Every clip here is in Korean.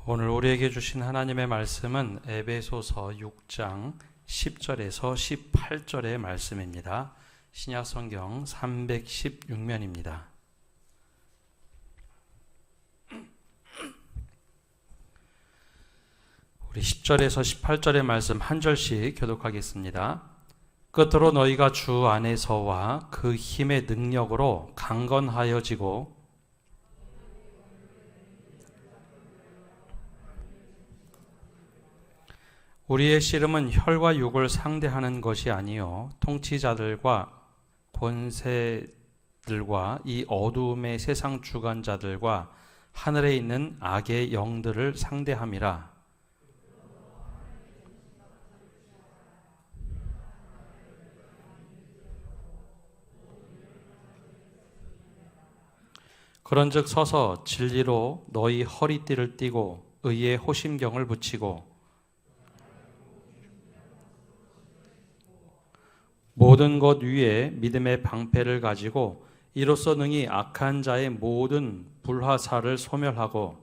오늘 우리에게 주신 하나님의 말씀은 에베소서 6장 10절에서 18절의 말씀입니다. 신약성경 316면입니다. 우리 10절에서 18절의 말씀 한 절씩 교독하겠습니다. 끝으로 너희가 주 안에서와 그 힘의 능력으로 강건하여지고 우리의 씨름은 혈과 육을 상대하는 것이 아니요 통치자들과 권세들과 이 어두움의 세상 주관자들과 하늘에 있는 악의 영들을 상대함이라. 그런즉 서서 진리로 너희 허리띠를 띠고 의의 호심경을 붙이고 모든 것 위에 믿음의 방패를 가지고 이로써 능히 악한 자의 모든 불화살을 소멸하고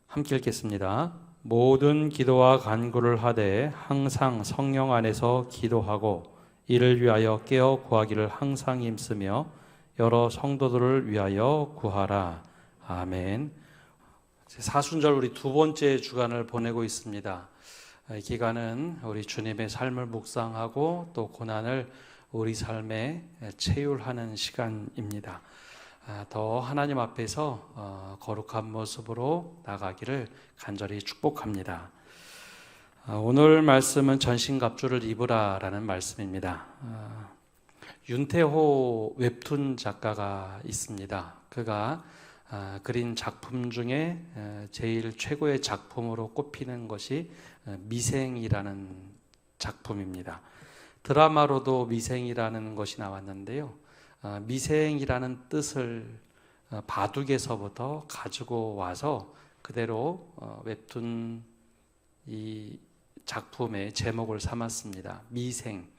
함께 읽겠습니다. 모든 기도와 간구를 하되 항상 성령 안에서 기도하고 이를 위하여 깨어 구하기를 항상 힘쓰며 여러 성도들을 위하여 구하라. 아멘. 사순절 우리 두 번째 주간을 보내고 있습니다. 이 기간은 우리 주님의 삶을 묵상하고 또 고난을 우리 삶에 체휼하는 시간입니다. 더 하나님 앞에서 거룩한 모습으로 나가기를 간절히 축복합니다. 오늘 말씀은 전신갑주를 입으라라는 말씀입니다. 윤태호 웹툰 작가가 있습니다. 그가 그린 작품 중에 제일 최고의 작품으로 꼽히는 것이 미생이라는 작품입니다. 드라마로도 미생이라는 것이 나왔는데요. 미생이라는 뜻을 바둑에서부터 가지고 와서 그대로 웹툰 이 작품의 제목을 삼았습니다. 미생,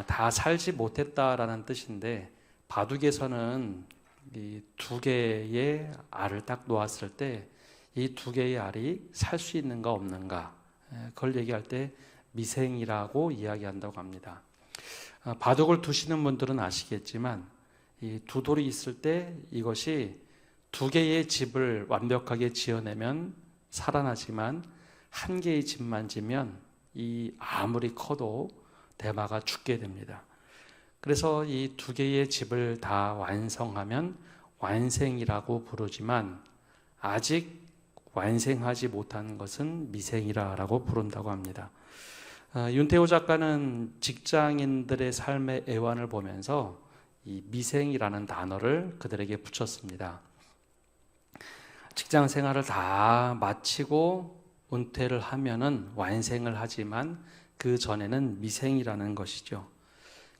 다 살지 못했다라는 뜻인데 바둑에서는 이 두 개의 알을 딱 놓았을 때 이 두 개의 알이 살 수 있는가 없는가, 그걸 얘기할 때 미생이라고 이야기한다고 합니다. 바둑을 두시는 분들은 아시겠지만 이 두 돌이 있을 때 이것이 두 개의 집을 완벽하게 지어내면 살아나지만 한 개의 집만 지면 이 아무리 커도 대마가 죽게 됩니다. 그래서 이 두 개의 집을 다 완성하면 완생이라고 부르지만 아직 완생하지 못한 것은 미생이라고 부른다고 합니다. 윤태호 작가는 직장인들의 삶의 애환을 보면서 이 미생이라는 단어를 그들에게 붙였습니다. 직장 생활을 다 마치고 은퇴를 하면은 완생을 하지만 그 전에는 미생이라는 것이죠.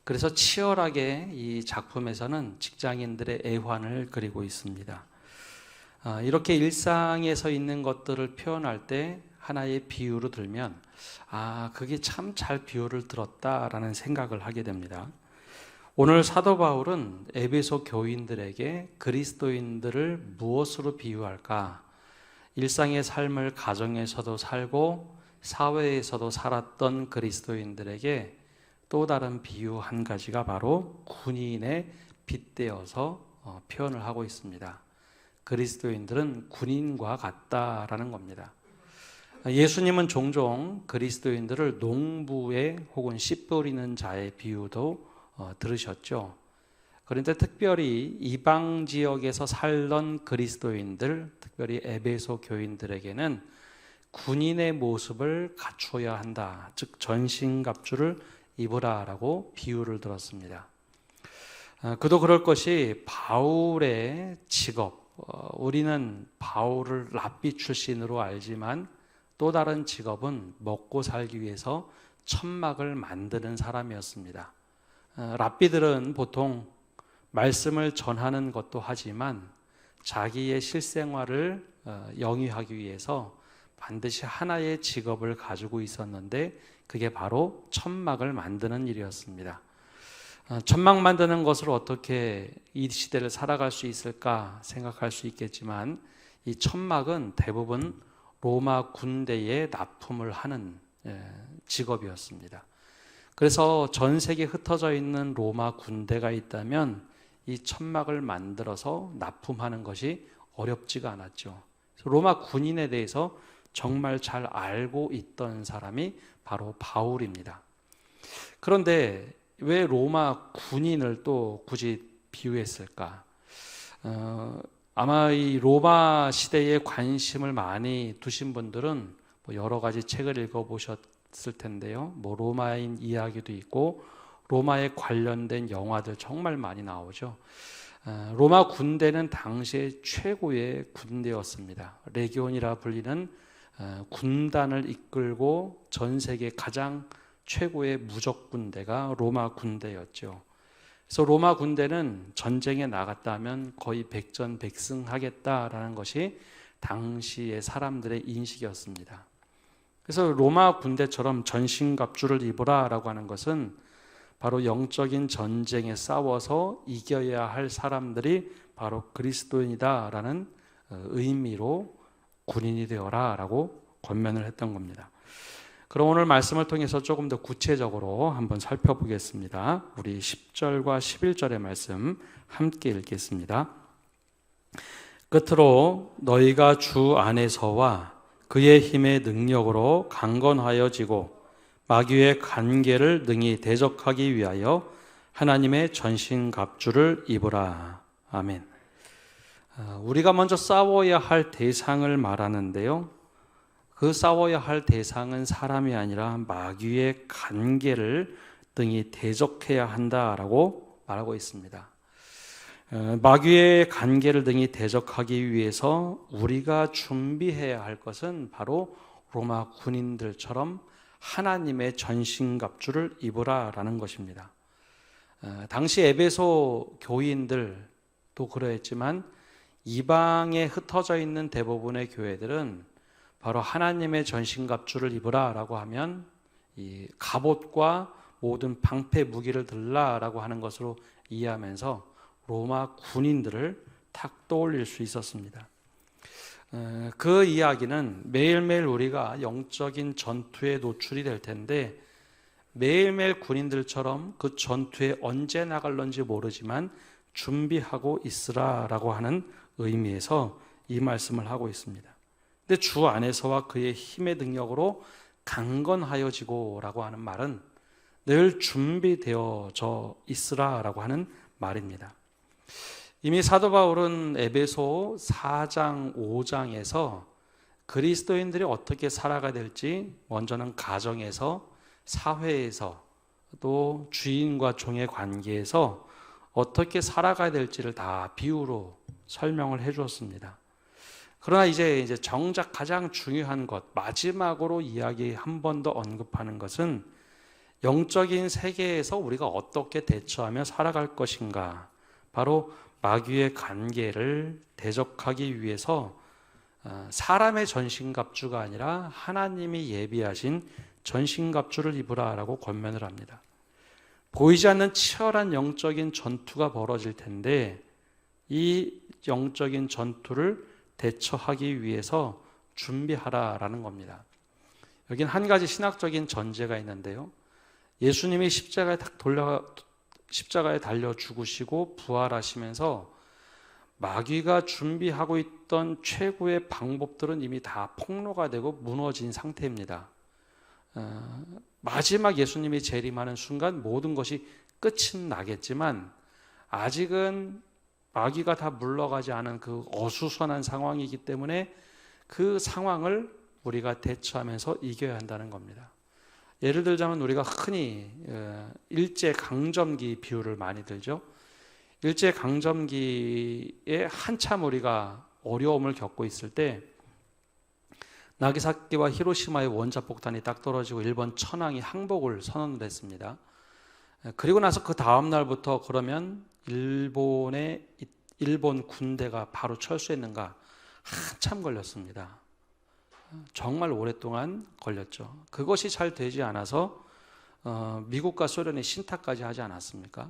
그래서 치열하게 이 작품에서는 직장인들의 애환을 그리고 있습니다. 이렇게 일상에서 있는 것들을 표현할 때 하나의 비유로 들면 그게 참 잘 비유를 들었다라는 생각을 하게 됩니다. 오늘 사도 바울은 에베소 교인들에게 그리스도인들을 무엇으로 비유할까? 일상의 삶을 가정에서도 살고 사회에서도 살았던 그리스도인들에게 또 다른 비유 한 가지가 바로 군인에 빗대어서 표현을 하고 있습니다. 그리스도인들은 군인과 같다라는 겁니다. 예수님은 종종 그리스도인들을 농부의 혹은 씨 뿌리는 자의 비유도 들으셨죠. 그런데 특별히 이방 지역에서 살던 그리스도인들, 특별히 에베소 교인들에게는 군인의 모습을 갖춰야 한다. 즉 전신갑주를 입으라라고 비유를 들었습니다. 그도 그럴 것이 바울의 직업, 우리는 바울을 랍비 출신으로 알지만 또 다른 직업은 먹고 살기 위해서 천막을 만드는 사람이었습니다. 랍비들은 보통 말씀을 전하는 것도 하지만 자기의 실생활을 영위하기 위해서 반드시 하나의 직업을 가지고 있었는데 그게 바로 천막을 만드는 일이었습니다. 천막 만드는 것으로 어떻게 이 시대를 살아갈 수 있을까 생각할 수 있겠지만, 이 천막은 대부분 로마 군대에 납품을 하는 직업이었습니다. 그래서 전 세계에 흩어져 있는 로마 군대가 있다면 이 천막을 만들어서 납품하는 것이 어렵지가 않았죠. 로마 군인에 대해서 정말 잘 알고 있던 사람이 바로 바울입니다. 그런데 왜 로마 군인을 또 굳이 비유했을까? 아마 이 로마 시대에 관심을 많이 두신 분들은 여러 가지 책을 읽어보셨을 텐데요. 로마인 이야기도 있고 로마에 관련된 영화들 정말 많이 나오죠. 로마 군대는 당시에 최고의 군대였습니다. 레기온이라 불리는 군단을 이끌고 전 세계 가장 최고의 무적 군대가 로마 군대였죠. 그래서 로마 군대는 전쟁에 나갔다면 거의 백전백승하겠다라는 것이 당시의 사람들의 인식이었습니다. 그래서 로마 군대처럼 전신갑주를 입으라라고 하는 것은 바로 영적인 전쟁에 싸워서 이겨야 할 사람들이 바로 그리스도인이다라는 의미로 군인이 되어라라고 권면을 했던 겁니다. 그럼 오늘 말씀을 통해서 조금 더 구체적으로 한번 살펴보겠습니다. 우리 10절과 11절의 말씀 함께 읽겠습니다. 끝으로 너희가 주 안에서와 그의 힘의 능력으로 강건하여지고 마귀의 간계를 능히 대적하기 위하여 하나님의 전신갑주를 입으라. 아멘. 우리가 먼저 싸워야 할 대상을 말하는데요. 그 싸워야 할 대상은 사람이 아니라 마귀의 간계를 능히 대적해야 한다라고 말하고 있습니다. 마귀의 간계를 능히 대적하기 위해서 우리가 준비해야 할 것은 바로 로마 군인들처럼 하나님의 전신갑주를 입으라라는 것입니다. 당시 에베소 교인들도 그러했지만 이방에 흩어져 있는 대부분의 교회들은 바로 하나님의 전신갑주를 입으라라고 하면 이 갑옷과 모든 방패 무기를 들라라고 하는 것으로 이해하면서 로마 군인들을 탁 떠올릴 수 있었습니다. 그 이야기는 매일매일 우리가 영적인 전투에 노출이 될 텐데 매일매일 군인들처럼 그 전투에 언제 나갈런지 모르지만 준비하고 있으라라고 하는 의미에서 이 말씀을 하고 있습니다. 근데 주 안에서와 그의 힘의 능력으로 강건하여지고라고 하는 말은 늘 준비되어져 있으라라고 하는 말입니다. 이미 사도 바울은 에베소 4장 5장에서 그리스도인들이 어떻게 살아가야 될지 먼저는 가정에서 사회에서 또 주인과 종의 관계에서 어떻게 살아가야 될지를 다 비유로 설명을 해 주었습니다. 그러나 이제 정작 가장 중요한 것, 마지막으로 이야기 한 번 더 언급하는 것은 영적인 세계에서 우리가 어떻게 대처하며 살아갈 것인가, 바로 마귀의 간계를 대적하기 위해서 사람의 전신갑주가 아니라 하나님이 예비하신 전신갑주를 입으라라고 권면을 합니다. 보이지 않는 치열한 영적인 전투가 벌어질 텐데 이 영적인 전투를 대처하기 위해서 준비하라라는 겁니다. 여긴 한 가지 신학적인 전제가 있는데요. 예수님이 십자가에 달려 죽으시고 부활하시면서 마귀가 준비하고 있던 최고의 방법들은 이미 다 폭로가 되고 무너진 상태입니다. 마지막 예수님이 재림하는 순간 모든 것이 끝은 나겠지만 아직은 마귀가 다 물러가지 않은 그 어수선한 상황이기 때문에 그 상황을 우리가 대처하면서 이겨야 한다는 겁니다. 예를 들자면 우리가 흔히 일제강점기 비유를 많이 들죠. 일제강점기에 한참 우리가 어려움을 겪고 있을 때 나기사키와 히로시마의 원자폭탄이 딱 떨어지고 일본 천황이 항복을 선언을 했습니다. 그리고 나서 그 다음 날부터 그러면 일본 군대가 바로 철수했는가? 한참 걸렸습니다. 정말 오랫동안 걸렸죠. 그것이 잘 되지 않아서 미국과 소련이 신탁까지 하지 않았습니까?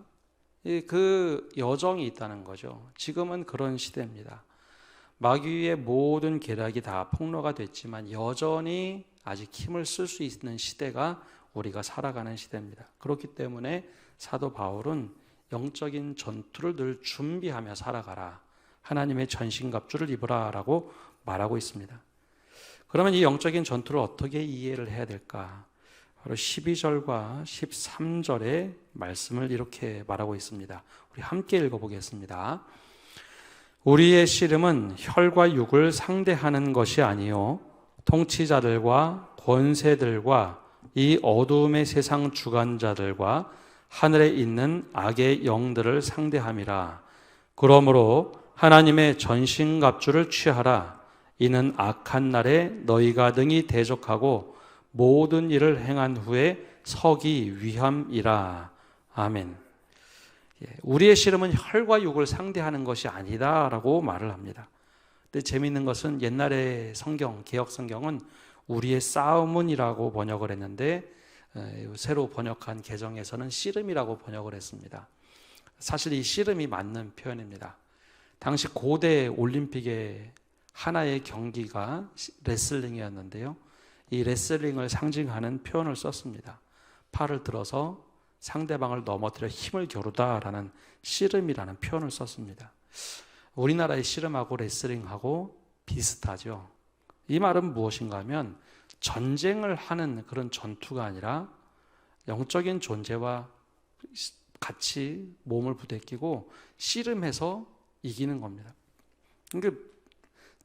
그 여정이 있다는 거죠. 지금은 그런 시대입니다. 마귀의 모든 계략이 다 폭로가 됐지만 여전히 아직 힘을 쓸 수 있는 시대가 우리가 살아가는 시대입니다. 그렇기 때문에 사도 바울은 영적인 전투를 늘 준비하며 살아가라. 하나님의 전신갑주를 입으라 라고 말하고 있습니다. 그러면 이 영적인 전투를 어떻게 이해를 해야 될까? 바로 12절과 13절의 말씀을 이렇게 말하고 있습니다. 우리 함께 읽어보겠습니다. 우리의 씨름은 혈과 육을 상대하는 것이 아니요 통치자들과 권세들과 이 어두움의 세상 주관자들과 하늘에 있는 악의 영들을 상대함이라. 그러므로 하나님의 전신갑주를 취하라. 이는 악한 날에 너희가 능히 대적하고 모든 일을 행한 후에 서기 위함이라. 아멘. 우리의 씨름은 혈과 육을 상대하는 것이 아니다라고 말을 합니다. 근데 재미있는 것은 옛날의 성경, 개역 성경은 우리의 싸움은이라고 번역을 했는데 새로 번역한 개정에서는 씨름이라고 번역을 했습니다. 사실 이 씨름이 맞는 표현입니다. 당시 고대 올림픽의 하나의 경기가 레슬링이었는데요. 이 레슬링을 상징하는 표현을 썼습니다. 팔을 들어서 상대방을 넘어뜨려 힘을 겨루다라는 씨름이라는 표현을 썼습니다. 우리나라의 씨름하고 레슬링하고 비슷하죠. 이 말은 무엇인가 하면 전쟁을 하는 그런 전투가 아니라 영적인 존재와 같이 몸을 부대끼고 씨름해서 이기는 겁니다. 그러니까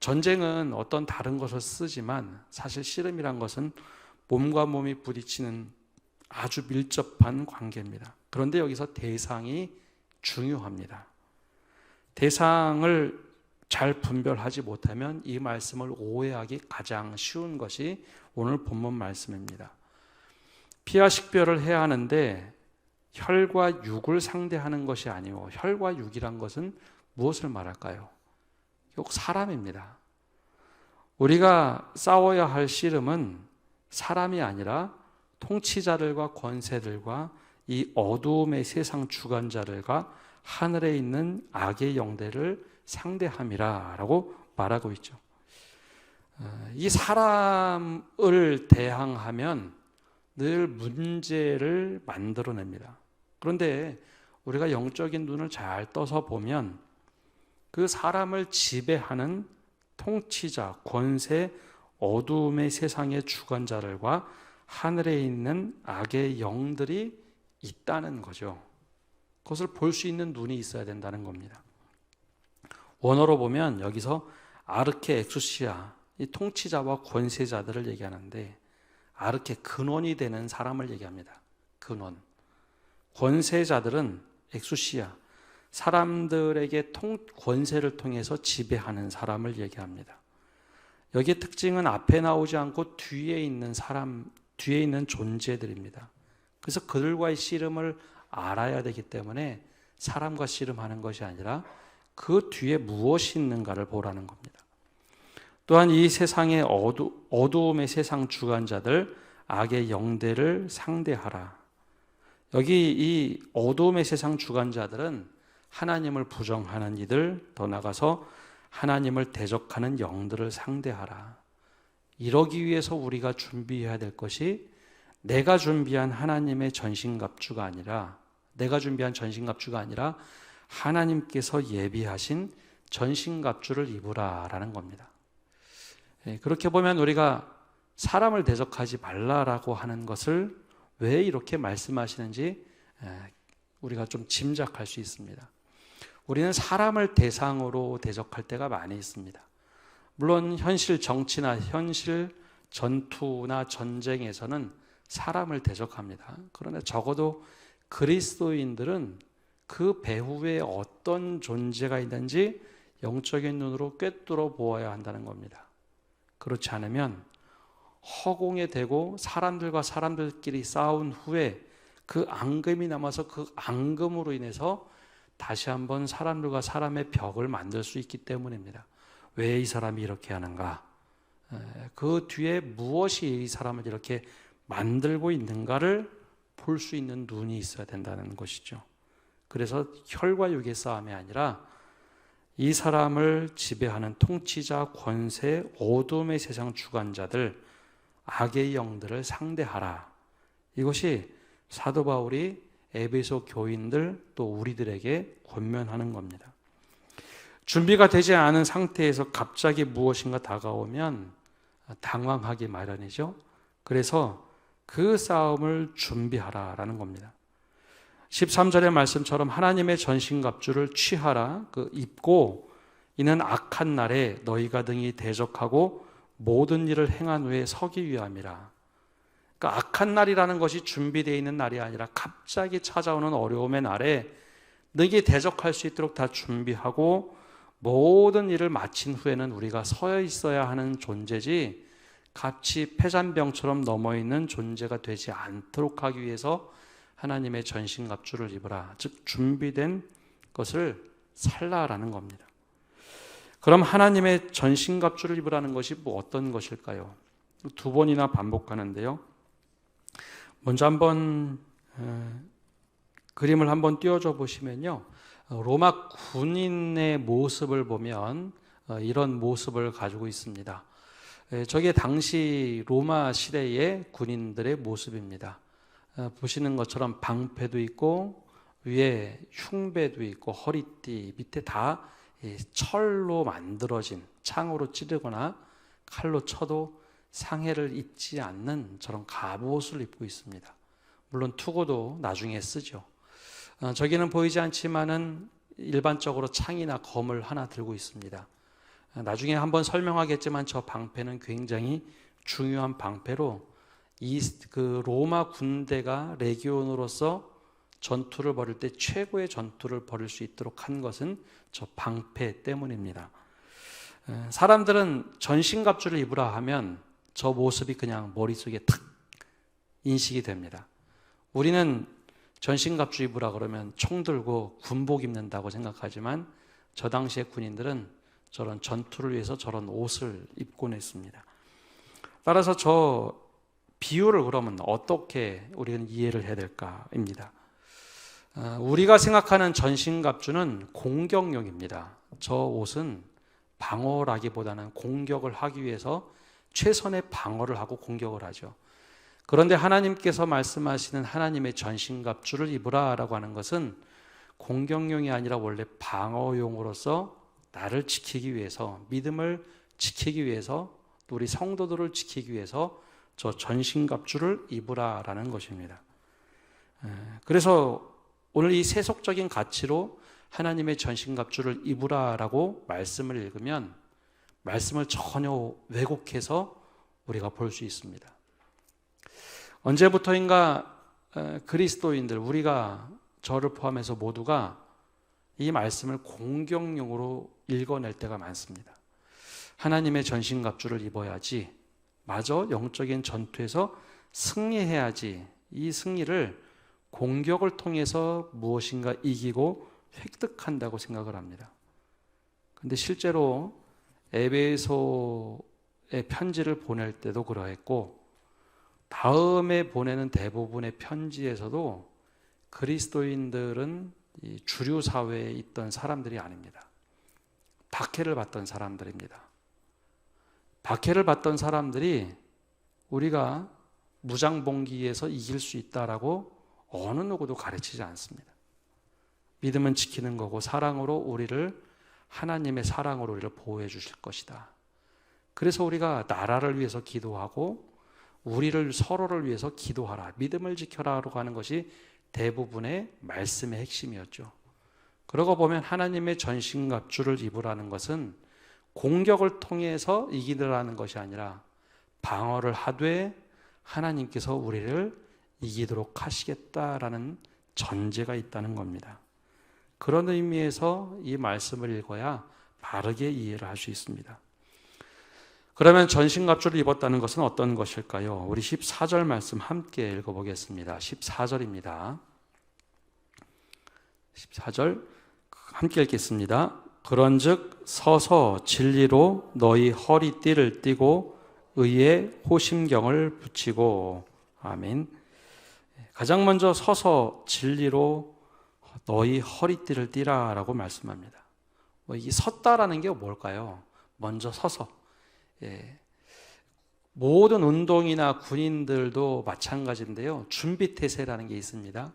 전쟁은 어떤 다른 것을 쓰지만 사실 씨름이란 것은 몸과 몸이 부딪히는 아주 밀접한 관계입니다. 그런데 여기서 대상이 중요합니다. 대상을 잘 분별하지 못하면 이 말씀을 오해하기 가장 쉬운 것이 오늘 본문 말씀입니다. 피와 식별을 해야 하는데 혈과 육을 상대하는 것이 아니고 혈과 육이란 것은 무엇을 말할까요? 결국 사람입니다. 우리가 싸워야 할 씨름은 사람이 아니라 통치자들과 권세들과 이 어두움의 세상 주관자들과 하늘에 있는 악의 영들을 상대함이라 라고 말하고 있죠. 이 사람을 대항하면 늘 문제를 만들어냅니다. 그런데 우리가 영적인 눈을 잘 떠서 보면 그 사람을 지배하는 통치자, 권세, 어두움의 세상의 주관자들과 하늘에 있는 악의 영들이 있다는 거죠. 그것을 볼 수 있는 눈이 있어야 된다는 겁니다. 원어로 보면 여기서 아르케 엑수시아, 이 통치자와 권세자들을 얘기하는데 아르케 근원이 되는 사람을 얘기합니다. 근원. 권세자들은 엑수시아, 사람들에게 권세를 통해서 지배하는 사람을 얘기합니다. 여기의 특징은 앞에 나오지 않고 뒤에 있는 사람, 뒤에 있는 존재들입니다. 그래서 그들과의 씨름을 알아야 되기 때문에 사람과 씨름하는 것이 아니라 그 뒤에 무엇이 있는가를 보라는 겁니다. 또한 이 세상의 어두움의 세상 주관자들, 악의 영들을 상대하라. 여기 이 어두움의 세상 주관자들은 하나님을 부정하는 이들, 더 나아가서 하나님을 대적하는 영들을 상대하라. 이러기 위해서 우리가 준비해야 될 것이 내가 준비한 하나님의 전신갑주가 아니라 하나님께서 예비하신 전신갑주를 입으라라는 겁니다. 그렇게 보면 우리가 사람을 대적하지 말라라고 하는 것을 왜 이렇게 말씀하시는지 우리가 좀 짐작할 수 있습니다. 우리는 사람을 대상으로 대적할 때가 많이 있습니다. 물론 현실 정치나 현실 전투나 전쟁에서는 사람을 대적합니다. 그러나 적어도 그리스도인들은 그 배후에 어떤 존재가 있는지 영적인 눈으로 꿰뚫어 보아야 한다는 겁니다. 그렇지 않으면 허공에 대고 사람들과 사람들끼리 싸운 후에 그 앙금이 남아서 그 앙금으로 인해서 다시 한번 사람들과 사람의 벽을 만들 수 있기 때문입니다. 왜 이 사람이 이렇게 하는가? 그 뒤에 무엇이 이 사람을 이렇게 만들고 있는가를 볼 수 있는 눈이 있어야 된다는 것이죠. 그래서 혈과 육의 싸움이 아니라 이 사람을 지배하는 통치자, 권세, 어둠의 세상 주관자들, 악의 영들을 상대하라. 이것이 사도 바울이 에베소 교인들 또 우리들에게 권면하는 겁니다. 준비가 되지 않은 상태에서 갑자기 무엇인가 다가오면 당황하기 마련이죠. 그래서 그 싸움을 준비하라라는 겁니다. 13절의 말씀처럼 하나님의 전신갑주를 취하라, 입고 이는 악한 날에 너희가 등이 대적하고 모든 일을 행한 후에 서기 위함이라. 그러니까 악한 날이라는 것이 준비되어 있는 날이 아니라 갑자기 찾아오는 어려움의 날에 너희에게 대적할 수 있도록 다 준비하고 모든 일을 마친 후에는 우리가 서 있어야 하는 존재지 같이 패잔병처럼 넘어있는 존재가 되지 않도록 하기 위해서 하나님의 전신갑주를 입으라. 즉 준비된 것을 살라라는 겁니다. 그럼 하나님의 전신갑주를 입으라는 것이 어떤 것일까요? 두 번이나 반복하는데요. 먼저 한번 그림을 한번 띄워줘 보시면요. 로마 군인의 모습을 보면 이런 모습을 가지고 있습니다. 저게 당시 로마 시대의 군인들의 모습입니다. 보시는 것처럼 방패도 있고 위에 흉배도 있고 허리띠 밑에 다 철로 만들어진 창으로 찌르거나 칼로 쳐도 상해를 입지 않는 저런 갑옷을 입고 있습니다. 물론 투구도 나중에 쓰죠. 저기는 보이지 않지만은 일반적으로 창이나 검을 하나 들고 있습니다. 나중에 한번 설명하겠지만 저 방패는 굉장히 중요한 방패로 그 로마 군대가 레기온으로서 전투를 벌일 때 최고의 전투를 벌일 수 있도록 한 것은 저 방패 때문입니다. 사람들은 전신갑주를 입으라 하면 저 모습이 그냥 머릿속에 탁 인식이 됩니다. 우리는 전신갑주 입으라 그러면 총 들고 군복 입는다고 생각하지만 저 당시의 군인들은 저런 전투를 위해서 저런 옷을 입곤 했습니다. 따라서 저 비유를 그러면 어떻게 우리는 이해를 해야 될까입니다. 우리가 생각하는 전신갑주는 공격용입니다. 저 옷은 방어라기보다는 공격을 하기 위해서 최선의 방어를 하고 공격을 하죠. 그런데 하나님께서 말씀하시는 하나님의 전신갑주를 입으라라고 하는 것은 공격용이 아니라 원래 방어용으로서 나를 지키기 위해서, 믿음을 지키기 위해서, 또 우리 성도들을 지키기 위해서 저 전신갑주를 입으라라는 것입니다. 그래서 오늘 이 세속적인 가치로 하나님의 전신갑주를 입으라라고 말씀을 읽으면 말씀을 전혀 왜곡해서 우리가 볼 수 있습니다. 언제부터인가 그리스도인들, 우리가 저를 포함해서 모두가 이 말씀을 공격용으로 읽어낼 때가 많습니다. 하나님의 전신갑주를 입어야지, 마저 영적인 전투에서 승리해야지, 이 승리를 공격을 통해서 무엇인가 이기고 획득한다고 생각을 합니다. 그런데 실제로 에베소의 편지를 보낼 때도 그러했고 다음에 보내는 대부분의 편지에서도 그리스도인들은 이 주류 사회에 있던 사람들이 아닙니다. 박해를 받던 사람들입니다. 박해를 받던 사람들이 우리가 무장봉기에서 이길 수 있다라고 어느 누구도 가르치지 않습니다. 믿음은 지키는 거고 사랑으로 우리를, 하나님의 사랑으로 우리를 보호해 주실 것이다. 그래서 우리가 나라를 위해서 기도하고 우리를 서로를 위해서 기도하라, 믿음을 지켜라라고 하는 것이 대부분의 말씀의 핵심이었죠. 그러고 보면 하나님의 전신갑주를 입으라는 것은 공격을 통해서 이기라는 것이 아니라 방어를 하되 하나님께서 우리를 이기도록 하시겠다라는 전제가 있다는 겁니다. 그런 의미에서 이 말씀을 읽어야 바르게 이해를 할 수 있습니다. 그러면 전신갑주를 입었다는 것은 어떤 것일까요? 우리 14절 말씀 함께 읽어보겠습니다. 14절입니다. 14절 함께 읽겠습니다. 그런즉 서서 진리로 너희 허리띠를 띠고 의의 호심경을 붙이고. 아멘. 가장 먼저 서서 진리로 너희 허리띠를 띠라라고 말씀합니다. 이 섰다라는 게 뭘까요? 먼저 서서. 모든 운동이나 군인들도 마찬가지인데요. 준비태세라는 게 있습니다.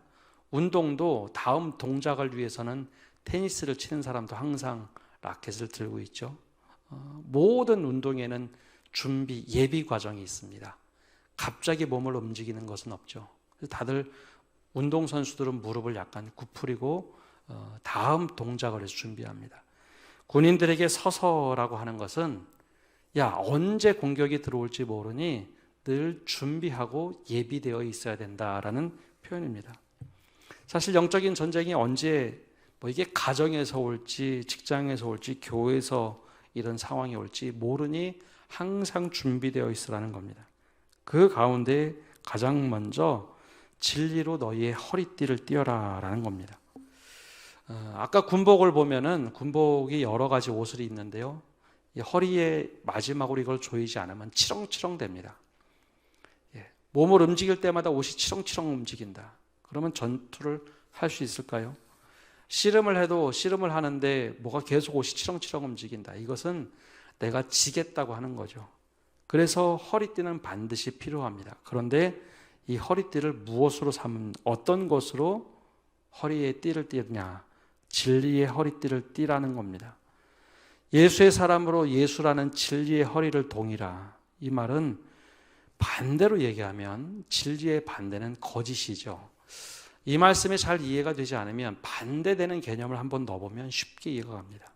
운동도 다음 동작을 위해서는 테니스를 치는 사람도 항상 라켓을 들고 있죠. 모든 운동에는 준비, 예비 과정이 있습니다. 갑자기 몸을 움직이는 것은 없죠. 다들 운동선수들은 무릎을 약간 구부리고 다음 동작을 해서 준비합니다. 군인들에게 서서라고 하는 것은 언제 공격이 들어올지 모르니 늘 준비하고 예비되어 있어야 된다라는 표현입니다. 사실 영적인 전쟁이 언제 이게 가정에서 올지 직장에서 올지 교회에서 이런 상황이 올지 모르니 항상 준비되어 있으라는 겁니다. 그 가운데 가장 먼저 진리로 너희의 허리띠를 띠어라 라는 겁니다. 아까 군복을 보면은 군복이 여러 가지 옷을 입는데요. 이 허리에 마지막으로 이걸 조이지 않으면 치렁치렁 됩니다. 몸을 움직일 때마다 옷이 치렁치렁 움직인다. 그러면 전투를 할 수 있을까요? 씨름을 해도 씨름을 하는데 뭐가 계속 옷이 치렁치렁 움직인다. 이것은 내가 지겠다고 하는 거죠. 그래서 허리띠는 반드시 필요합니다. 그런데 이 허리띠를 무엇으로 삼은 어떤 것으로 허리에 띠를 띠느냐? 진리의 허리띠를 띠라는 겁니다. 예수의 사람으로 예수라는 진리의 허리를 동이라. 이 말은 반대로 얘기하면 진리의 반대는 거짓이죠. 이 말씀이 잘 이해가 되지 않으면 반대되는 개념을 한번 넣어보면 쉽게 이해가 갑니다.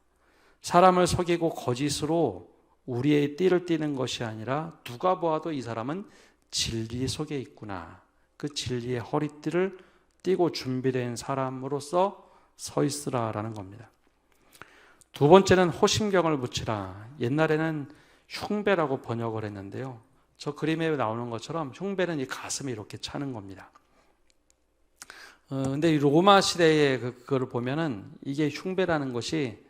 사람을 속이고 거짓으로 우리의 띠를 띠는 것이 아니라 누가 보아도 이 사람은 진리 속에 있구나. 그 진리의 허리띠를 띠고 준비된 사람으로서 서 있으라라는 겁니다. 두 번째는 호심경을 붙이라. 옛날에는 흉배라고 번역을 했는데요. 저 그림에 나오는 것처럼 흉배는 이 가슴이 이렇게 차는 겁니다. 근데 이 로마 시대에 그거를 보면은 이게 흉배라는 것이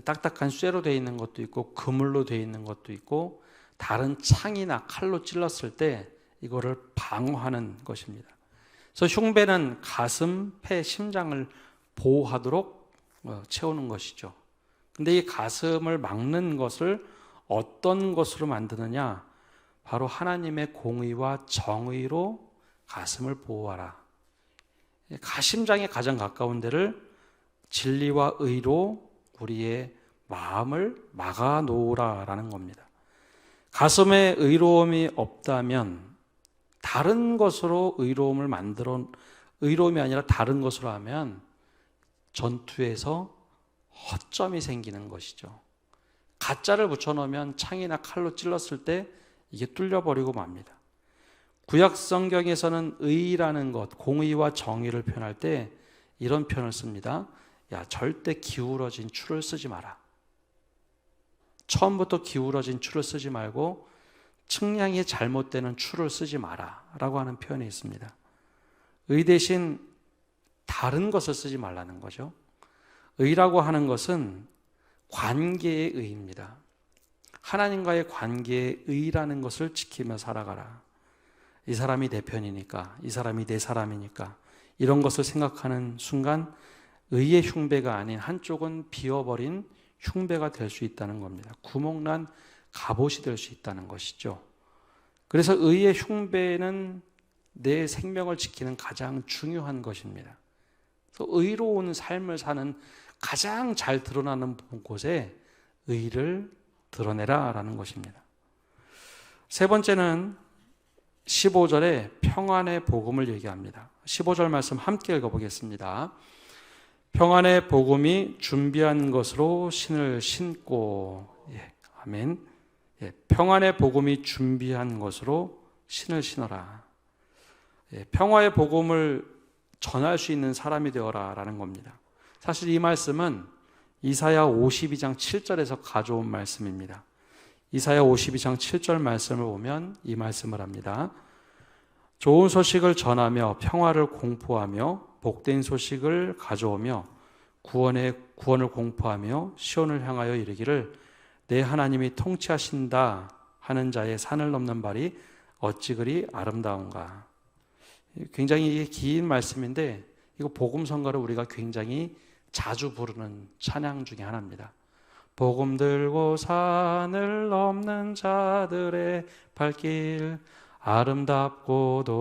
딱딱한 쇠로 되어 있는 것도 있고 그물로 되어 있는 것도 있고 다른 창이나 칼로 찔렀을 때 이거를 방어하는 것입니다. 그래서 흉배는 가슴, 폐, 심장을 보호하도록 채우는 것이죠. 근데 이 가슴을 막는 것을 어떤 것으로 만드느냐? 바로 하나님의 공의와 정의로 가슴을 보호하라. 가심장에 가장 가까운 데를 진리와 의로 우리의 마음을 막아 놓으라라는 겁니다. 가슴에 의로움이 없다면 다른 것으로 의로움을 의로움이 아니라 다른 것으로 하면 전투에서 허점이 생기는 것이죠. 가짜를 붙여놓으면 창이나 칼로 찔렀을 때 이게 뚫려버리고 맙니다. 구약 성경에서는 의라는 것, 공의와 정의를 표현할 때 이런 표현을 씁니다. 절대 기울어진 추를 쓰지 마라. 처음부터 기울어진 추를 쓰지 말고 측량이 잘못되는 추를 쓰지 마라 라고 하는 표현이 있습니다. 의 대신 다른 것을 쓰지 말라는 거죠. 의라고 하는 것은 관계의 의입니다. 하나님과의 관계의 의라는 것을 지키며 살아가라. 이 사람이 내 편이니까, 이 사람이 내 사람이니까 이런 것을 생각하는 순간 의의 흉배가 아닌 한쪽은 비어버린 흉배가 될 수 있다는 겁니다. 구멍난 갑옷이 될 수 있다는 것이죠. 그래서 의의 흉배는 내 생명을 지키는 가장 중요한 것입니다. 그래서 의로운 삶을 사는 가장 잘 드러나는 곳에 의를 드러내라라는 것입니다. 세 번째는 15절에 평안의 복음을 얘기합니다. 15절 말씀 함께 읽어보겠습니다. 평안의 복음이 준비한 것으로 신을 신고, 아멘. 평안의 복음이 준비한 것으로 신을 신어라. 평화의 복음을 전할 수 있는 사람이 되어라 라는 겁니다. 사실 이 말씀은 이사야 52장 7절에서 가져온 말씀입니다. 이사야 52장 7절 말씀을 보면 이 말씀을 합니다. 좋은 소식을 전하며 평화를 공포하며 복된 소식을 가져오며 구원을 공포하며 시온을 향하여 이르기를 내 하나님이 통치하신다 하는 자의 산을 넘는 발이 어찌 그리 아름다운가. 굉장히 이게 긴 말씀인데 이거 복음 성가를 우리가 굉장히 자주 부르는 찬양 중에 하나입니다. 복음 들고 산을 넘는 자들의 발길 아름답고도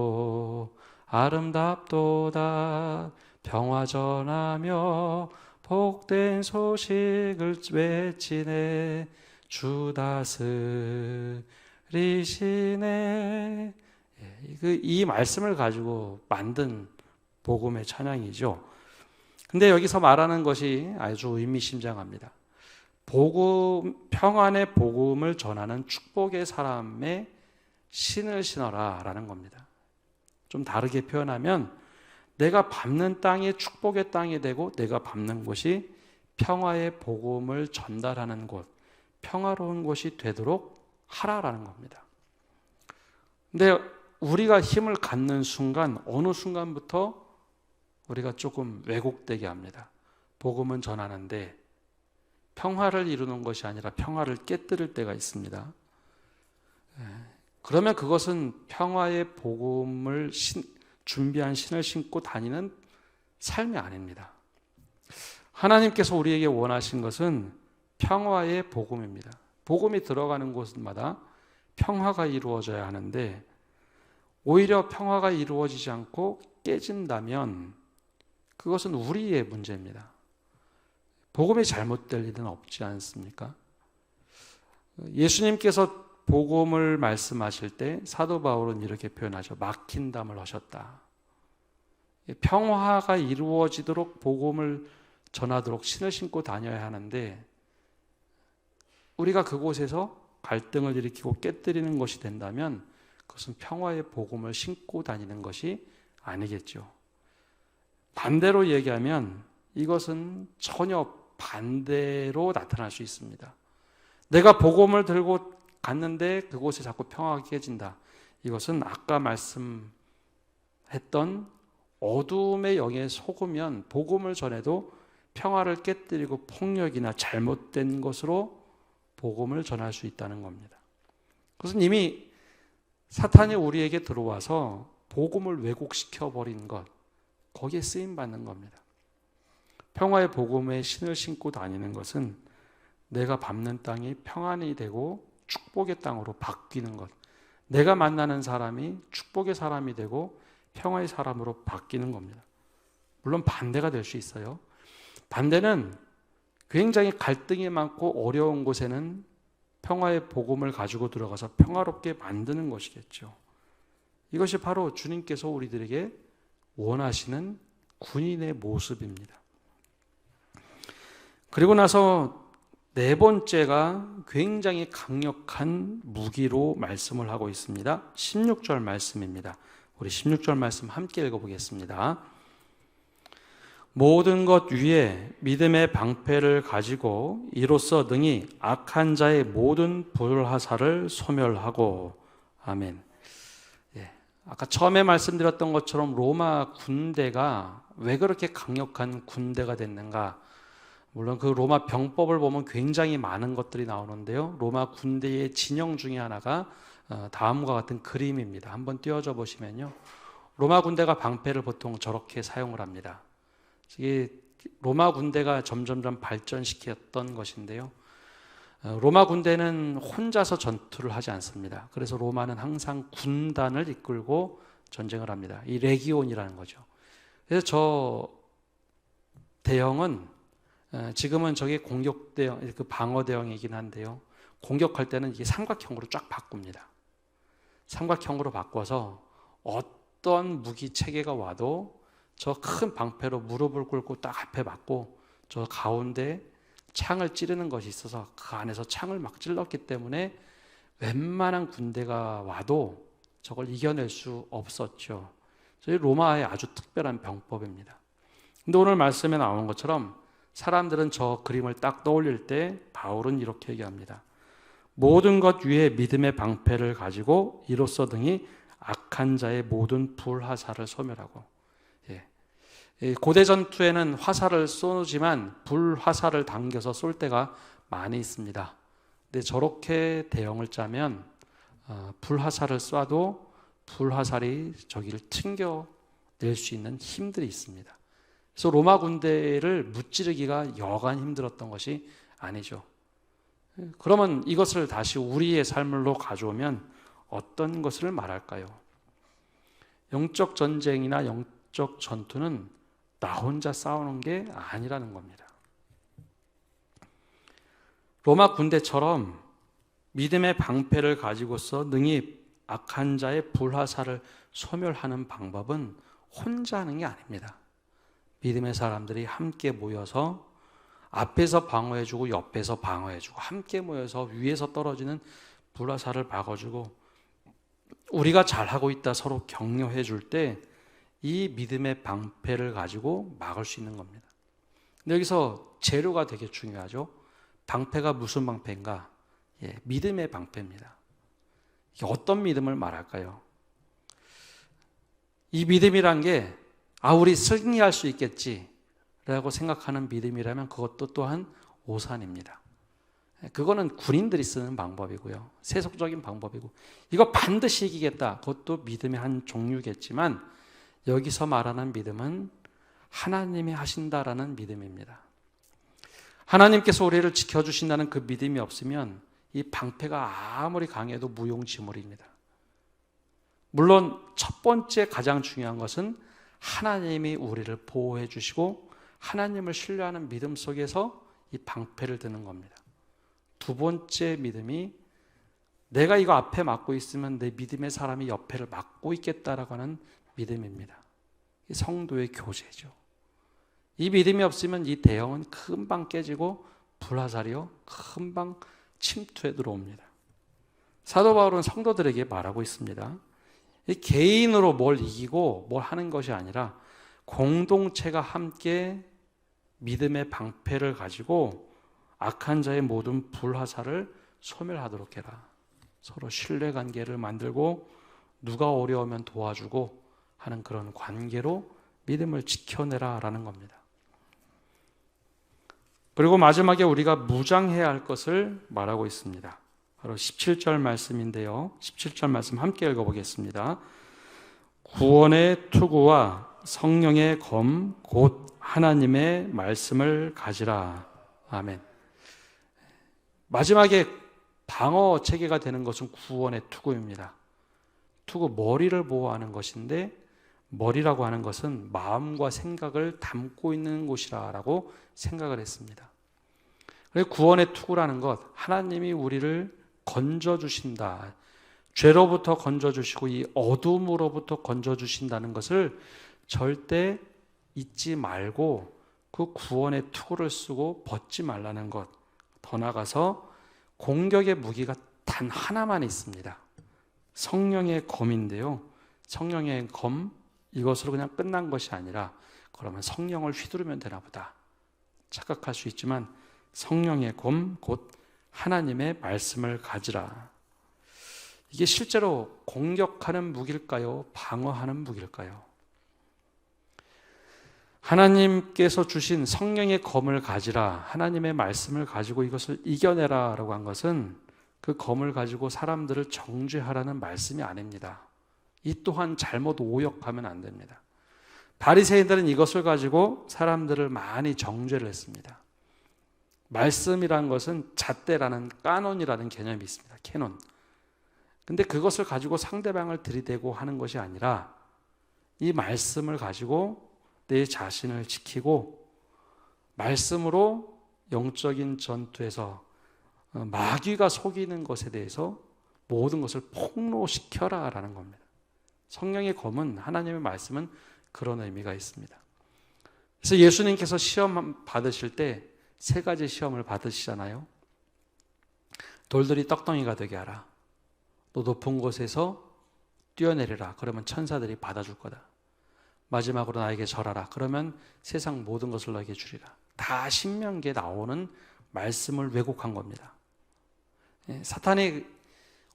아름답도다. 평화 전하며 복된 소식을 외치네. 주 다스리시네. 이 말씀을 가지고 만든 복음의 찬양이죠. 근데 여기서 말하는 것이 아주 의미심장합니다. 평안의 복음을 전하는 축복의 사람의 신을 신어라 라는 겁니다. 좀 다르게 표현하면 내가 밟는 땅이 축복의 땅이 되고 내가 밟는 곳이 평화의 복음을 전달하는 곳, 평화로운 곳이 되도록 하라라는 겁니다. 근데 우리가 힘을 갖는 순간, 어느 순간부터 우리가 조금 왜곡되게 합니다. 복음은 전하는데 평화를 이루는 것이 아니라 평화를 깨뜨릴 때가 있습니다. 그러면 그것은 평화의 복음을 준비한 신을 신고 다니는 삶이 아닙니다. 하나님께서 우리에게 원하신 것은 평화의 복음입니다. 복음이 들어가는 곳마다 평화가 이루어져야 하는데 오히려 평화가 이루어지지 않고 깨진다면 그것은 우리의 문제입니다. 복음이 잘못될 일은 없지 않습니까? 예수님께서 복음을 말씀하실 때 사도 바울은 이렇게 표현하죠. 막힌 담을 하셨다. 평화가 이루어지도록 복음을 전하도록 신을 신고 다녀야 하는데 우리가 그곳에서 갈등을 일으키고 깨뜨리는 것이 된다면 그것은 평화의 복음을 신고 다니는 것이 아니겠죠. 반대로 얘기하면 이것은 전혀 반대로 나타날 수 있습니다. 내가 복음을 들고 갔는데 그곳에 자꾸 평화가 깨진다. 이것은 아까 말씀했던 어둠의 영에 속으면 복음을 전해도 평화를 깨뜨리고 폭력이나 잘못된 것으로 복음을 전할 수 있다는 겁니다. 그것은 이미 사탄이 우리에게 들어와서 복음을 왜곡시켜 버린 것, 거기에 쓰임 받는 겁니다. 평화의 복음에 신을 신고 다니는 것은 내가 밟는 땅이 평안이 되고 축복의 땅으로 바뀌는 것, 내가 만나는 사람이 축복의 사람이 되고 평화의 사람으로 바뀌는 겁니다. 물론 반대가 될 수 있어요. 반대는 굉장히 갈등이 많고 어려운 곳에는 평화의 복음을 가지고 들어가서 평화롭게 만드는 것이겠죠. 이것이 바로 주님께서 우리들에게 원하시는 군인의 모습입니다. 그리고 나서 네 번째가 굉장히 강력한 무기로 말씀을 하고 있습니다. 16절 말씀입니다. 우리 16절 말씀 함께 읽어보겠습니다. 모든 것 위에 믿음의 방패를 가지고 이로써 능히 악한 자의 모든 불화살을 소멸하고. 아멘. 아까 처음에 말씀드렸던 것처럼 로마 군대가 왜 그렇게 강력한 군대가 됐는가? 물론 그 로마 병법을 보면 굉장히 많은 것들이 나오는데요. 로마 군대의 진영 중에 하나가 다음과 같은 그림입니다. 한번 띄워줘 보시면요. 로마 군대가 방패를 보통 저렇게 사용을 합니다. 이게 로마 군대가 점점점 발전시켰던 것인데요. 로마 군대는 혼자서 전투를 하지 않습니다. 그래서 로마는 항상 군단을 이끌고 전쟁을 합니다. 이 레기온이라는 거죠. 그래서 저 대형은 지금은 저게 공격 대형, 그 방어 대형이긴 한데요. 공격할 때는 이게 삼각형으로 쫙 바꿉니다. 삼각형으로 바꿔서 어떤 무기 체계가 와도 저 큰 방패로 무릎을 꿇고 딱 앞에 맞고 저 가운데 창을 찌르는 것이 있어서 그 안에서 창을 막 찔렀기 때문에 웬만한 군대가 와도 저걸 이겨낼 수 없었죠. 저희 로마의 아주 특별한 병법입니다. 근데 오늘 말씀에 나오는 것처럼 사람들은 저 그림을 딱 떠올릴 때 바울은 이렇게 얘기합니다. 모든 것 위에 믿음의 방패를 가지고 이로써 등이 악한 자의 모든 불화살을 소멸하고. 고대 전투에는 화살을 쏘지만 불화살을 당겨서 쏠 때가 많이 있습니다. 근데 저렇게 대형을 짜면 불화살을 쏴도 불화살이 저기를 튕겨낼 수 있는 힘들이 있습니다. 그래서 로마 군대를 무찌르기가 여간 힘들었던 것이 아니죠. 그러면 이것을 다시 우리의 삶으로 가져오면 어떤 것을 말할까요? 영적 전쟁이나 영적 전투는 나 혼자 싸우는 게 아니라는 겁니다. 로마 군대처럼 믿음의 방패를 가지고서 능히 악한 자의 불화살을 소멸하는 방법은 혼자 하는 게 아닙니다. 믿음의 사람들이 함께 모여서 앞에서 방어해주고 옆에서 방어해주고 함께 모여서 위에서 떨어지는 불화살을 막아주고 우리가 잘하고 있다 서로 격려해 줄 때 이 믿음의 방패를 가지고 막을 수 있는 겁니다. 근데 여기서 재료가 되게 중요하죠. 방패가 무슨 방패인가? 믿음의 방패입니다. 이게 어떤 믿음을 말할까요? 이 믿음이란 게 우리 승리할 수 있겠지 라고 생각하는 믿음이라면 그것도 또한 오산입니다. 그거는 군인들이 쓰는 방법이고요. 세속적인 방법이고 이거 반드시 이기겠다. 그것도 믿음의 한 종류겠지만 여기서 말하는 믿음은 하나님이 하신다라는 믿음입니다. 하나님께서 우리를 지켜주신다는 그 믿음이 없으면 이 방패가 아무리 강해도 무용지물입니다. 물론 첫 번째 가장 중요한 것은 하나님이 우리를 보호해 주시고 하나님을 신뢰하는 믿음 속에서 이 방패를 드는 겁니다. 두 번째 믿음이 내가 이거 앞에 막고 있으면 내 믿음의 사람이 옆에를 막고 있겠다라고 하는 믿음입니다. 이 성도의 교제죠. 이 믿음이 없으면 이 대형은 금방 깨지고 불화살이요 금방 침투해 들어옵니다. 사도 바울은 성도들에게 말하고 있습니다. 이 개인으로 뭘 이기고 뭘 하는 것이 아니라 공동체가 함께 믿음의 방패를 가지고 악한 자의 모든 불화살을 소멸하도록 해라. 서로 신뢰관계를 만들고 누가 어려우면 도와주고 하는 그런 관계로 믿음을 지켜내라라는 겁니다. 그리고 마지막에 우리가 무장해야 할 것을 말하고 있습니다. 바로 17절 말씀인데요. 17절 말씀 함께 읽어보겠습니다. 구원의 투구와 성령의 검 곧 하나님의 말씀을 가지라. 아멘. 마지막에 방어 체계가 되는 것은 구원의 투구입니다. 투구, 머리를 보호하는 것인데 머리라고 하는 것은 마음과 생각을 담고 있는 곳이라고 생각을 했습니다. 구원의 투구라는 것, 하나님이 우리를 건져주신다. 죄로부터 건져주시고 이 어둠으로부터 건져주신다는 것을 절대 잊지 말고 그 구원의 투구를 쓰고 벗지 말라는 것. 더 나아가서 공격의 무기가 단 하나만 있습니다. 성령의 검인데요. 성령의 검, 이것으로 그냥 끝난 것이 아니라 그러면 성령을 휘두르면 되나 보다 착각할 수 있지만 성령의 검, 곧 하나님의 말씀을 가지라. 이게 실제로 공격하는 무기일까요? 방어하는 무기일까요? 하나님께서 주신 성령의 검을 가지라, 하나님의 말씀을 가지고 이것을 이겨내라 라고 한 것은 그 검을 가지고 사람들을 정죄하라는 말씀이 아닙니다. 이 또한 잘못 오역하면 안 됩니다. 바리새인들은 이것을 가지고 사람들을 많이 정죄를 했습니다. 말씀이라는 것은 잣대라는 까논이라는 개념이 있습니다. 캐논. 근데 그것을 가지고 상대방을 들이대고 하는 것이 아니라 이 말씀을 가지고 내 자신을 지키고 말씀으로 영적인 전투에서 마귀가 속이는 것에 대해서 모든 것을 폭로시켜라 라는 겁니다. 성령의 검은, 하나님의 말씀은 그런 의미가 있습니다. 그래서 예수님께서 시험 받으실 때 세 가지 시험을 받으시잖아요. 돌들이 떡덩이가 되게 하라. 또 높은 곳에서 뛰어내리라. 그러면 천사들이 받아줄 거다. 마지막으로 나에게 절하라. 그러면 세상 모든 것을 너에게 주리라. 다 신명기에 나오는 말씀을 왜곡한 겁니다. 사탄이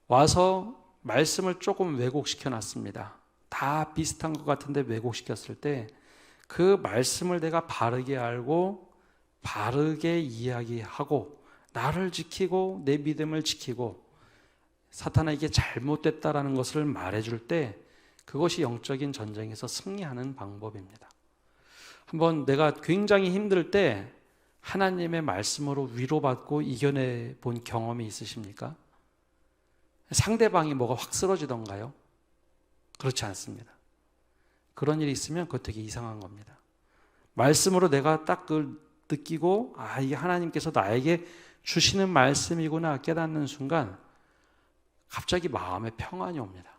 와서 말씀을 조금 왜곡시켜 놨습니다. 다 비슷한 것 같은데 왜곡시켰을 때 그 말씀을 내가 바르게 알고 바르게 이야기하고 나를 지키고 내 믿음을 지키고 사탄에게 잘못됐다라는 것을 말해줄 때 그것이 영적인 전쟁에서 승리하는 방법입니다. 한번 내가 굉장히 힘들 때 하나님의 말씀으로 위로받고 이겨내 본 경험이 있으십니까? 상대방이 뭐가 확 쓰러지던가요? 그렇지 않습니다. 그런 일이 있으면 그거 되게 이상한 겁니다. 말씀으로 내가 딱 그걸 느끼고 이게 하나님께서 나에게 주시는 말씀이구나 깨닫는 순간 갑자기 마음에 평안이 옵니다.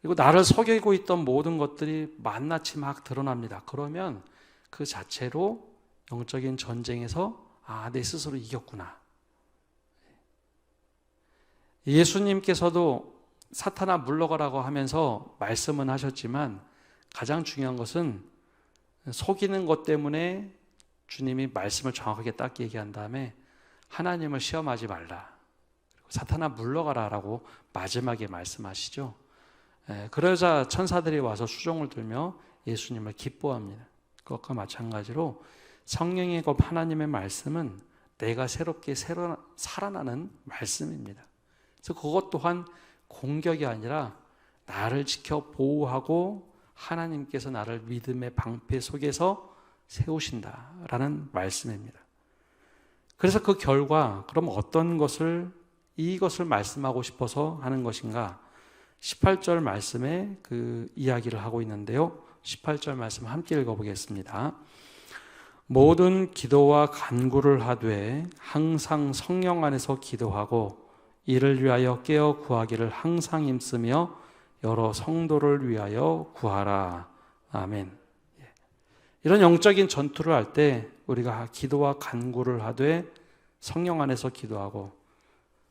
그리고 나를 속이고 있던 모든 것들이 낱낱이 막 드러납니다. 그러면 그 자체로 영적인 전쟁에서 내 스스로 이겼구나. 예수님께서도 사탄아 물러가라고 하면서 말씀은 하셨지만 가장 중요한 것은 속이는 것 때문에 주님이 말씀을 정확하게 딱 얘기한 다음에 하나님을 시험하지 말라. 사탄아 물러가라라고 마지막에 말씀하시죠. 그러자 천사들이 와서 수종을 들며 예수님을 기뻐합니다. 그것과 마찬가지로 성령의 것 하나님의 말씀은 내가 새롭게 살아나는 말씀입니다. 그래서 그것 또한 공격이 아니라 나를 지켜 보호하고 하나님께서 나를 믿음의 방패 속에서 세우신다라는 말씀입니다. 그래서 그 결과 그럼 어떤 것을 이것을 말씀하고 싶어서 하는 것인가? 18절 말씀에 그 이야기를 하고 있는데요. 18절 말씀 함께 읽어보겠습니다. 모든 기도와 간구를 하되 항상 성령 안에서 기도하고 이를 위하여 깨어 구하기를 항상 힘쓰며 여러 성도를 위하여 구하라. 아멘. 이런 영적인 전투를 할 때 우리가 기도와 간구를 하되 성령 안에서 기도하고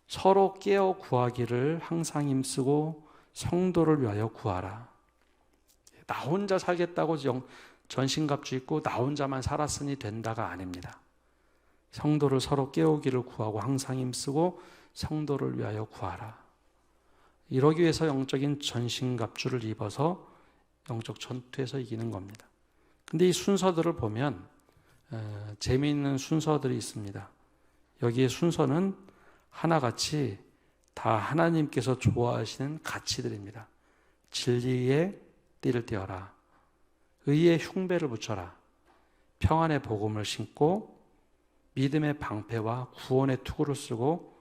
서로 깨어 구하기를 항상 힘쓰고 성도를 위하여 구하라. 나 혼자 살겠다고 전신갑주 입고 나 혼자만 살았으니 된다가 아닙니다. 성도를 서로 깨우기를 구하고 항상 힘쓰고 성도를 위하여 구하라. 이러기 위해서 영적인 전신갑주를 입어서 영적 전투에서 이기는 겁니다. 근데 이 순서들을 보면 재미있는 순서들이 있습니다. 여기에 순서는 하나같이 다 하나님께서 좋아하시는 가치들입니다. 진리의 띠를 띠어라. 의의 흉배를 붙여라. 평안의 복음을 신고 믿음의 방패와 구원의 투구를 쓰고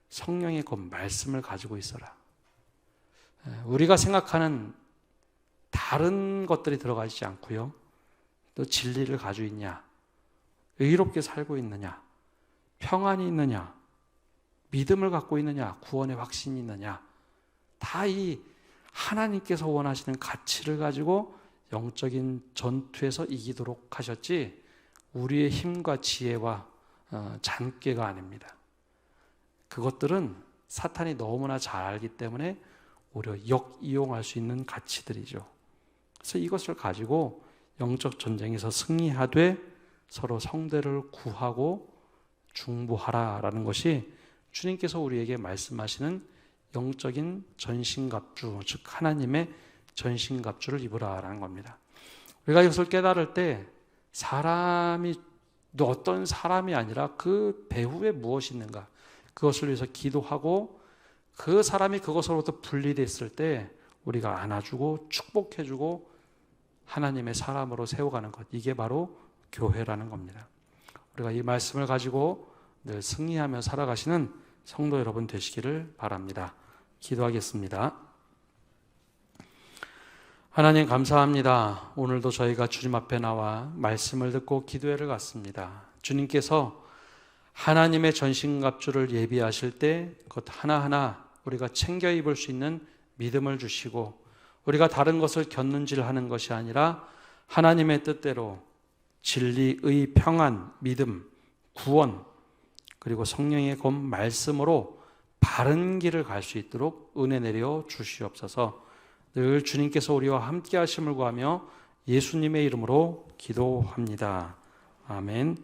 성령의 그 말씀을 가지고 있어라. 우리가 생각하는 다른 것들이 들어가 있지 않고요. 또 진리를 가지고 있냐? 의롭게 살고 있느냐? 평안이 있느냐? 믿음을 갖고 있느냐? 구원의 확신이 있느냐? 다 이 하나님께서 원하시는 가치를 가지고 영적인 전투에서 이기도록 하셨지 우리의 힘과 지혜와 잔꾀가 아닙니다. 그것들은 사탄이 너무나 잘 알기 때문에 오히려 역이용할 수 있는 가치들이죠. 그래서 이것을 가지고 영적 전쟁에서 승리하되 서로 성대를 구하고 중보하라라는 것이 주님께서 우리에게 말씀하시는 영적인 전신갑주, 즉 하나님의 전신갑주를 입으라라는 겁니다. 우리가 이것을 깨달을 때 사람이 어떤 사람이 아니라 그 배후에 무엇이 있는가 그것을 위해서 기도하고 그 사람이 그것으로부터 분리됐을 때 우리가 안아주고 축복해주고 하나님의 사람으로 세워가는 것, 이게 바로 교회라는 겁니다. 우리가 이 말씀을 가지고 늘 승리하며 살아가시는 성도 여러분 되시기를 바랍니다. 기도하겠습니다. 하나님 감사합니다. 오늘도 저희가 주님 앞에 나와 말씀을 듣고 기도회를 갔습니다. 주님께서 하나님의 전신갑주를 예비하실 때 그것 하나하나 우리가 챙겨 입을 수 있는 믿음을 주시고 우리가 다른 것을 곁눈질하는 것이 아니라 하나님의 뜻대로 진리, 의, 평안, 믿음, 구원 그리고 성령의 검 말씀으로 바른 길을 갈 수 있도록 은혜 내려 주시옵소서. 늘 주님께서 우리와 함께 하심을 구하며 예수님의 이름으로 기도합니다. 아멘.